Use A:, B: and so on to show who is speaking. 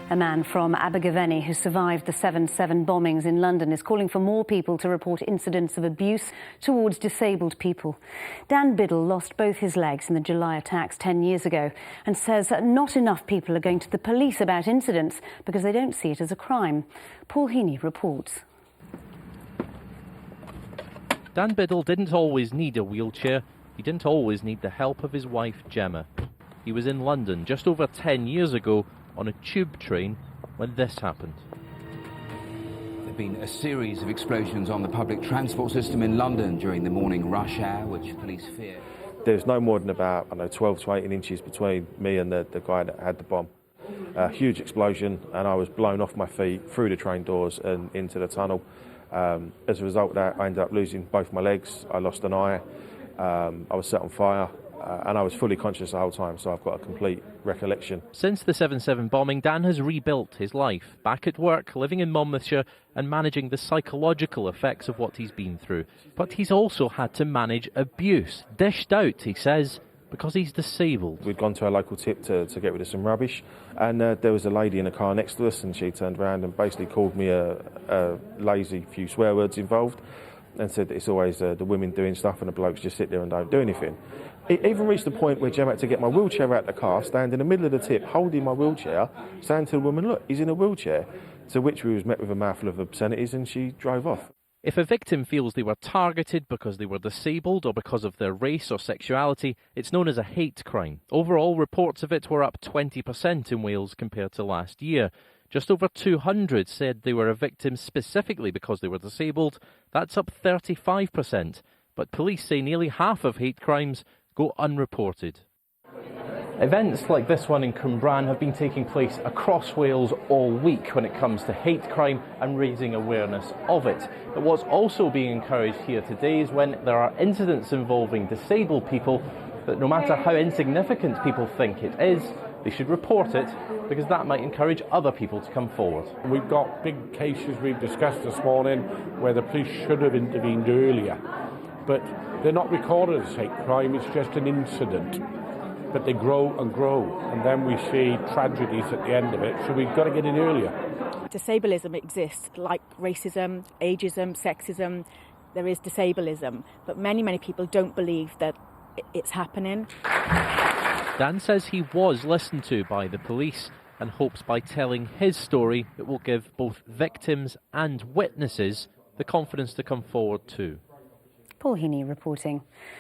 A: A man from Abergavenny who survived the 7/7 bombings in London is calling for more people to report incidents of abuse towards disabled people. Dan Biddle lost both his legs in the July attacks 10 years ago and says that not enough people are going to the police about incidents because they don't see it as a crime. Paul Heaney reports.
B: Dan Biddle didn't always need a wheelchair. He didn't always need the help of his wife, Gemma. He was in London just over 10 years ago on a tube train when this happened.
C: There have been a series of explosions on the public transport system in London during the morning rush hour, which police fear.
D: There's no more than about 12 to 18 inches between me and the guy that had the bomb. A huge explosion, and I was blown off my feet through the train doors and into the tunnel. As a result of that, I ended up losing both my legs. I lost an eye. I was set on fire, and I was fully conscious the whole time, so I've got a complete recollection.
B: Since the 7/7 bombing, Dan has rebuilt his life, back at work, living in Monmouthshire and managing the psychological effects of what he's been through. But he's also had to manage abuse, dished out, he says, because he's disabled.
D: We'd gone to a local tip to get rid of some rubbish, and there was a lady in a car next to us, and she turned around and basically called me a lazy few swear words involved, and said that it's always the women doing stuff and the blokes just sit there and don't do anything. It even reached the point where Gemma had to get my wheelchair out of the car, stand in the middle of the tip, holding my wheelchair, saying to the woman, "Look, he's in a wheelchair," to which we was met with a mouthful of obscenities, and she drove off.
B: If a victim feels they were targeted because they were disabled or because of their race or sexuality, it's known as a hate crime. Overall, reports of it were up 20% in Wales compared to last year. Just over 200 said they were a victim specifically because they were disabled. That's up 35%. But police say nearly half of hate crimes go unreported. Events like this one in Cwmbran have been taking place across Wales all week when it comes to hate crime and raising awareness of it. But what's also being encouraged here today is when there are incidents involving disabled people, that no matter how insignificant people think it is, they should report it, because that might encourage other people to come forward.
E: We've got big cases we've discussed this morning where the police should have intervened earlier, but they're not recorded as hate crime, it's just an incident. But they grow and grow, and then we see tragedies at the end of it, so we've got to get in earlier.
F: Disableism exists, like racism, ageism, sexism. There is disableism, but many people don't believe that it's happening.
B: Dan says he was listened to by the police and hopes by telling his story it will give both victims and witnesses the confidence to come forward too.
A: Paul Heaney reporting.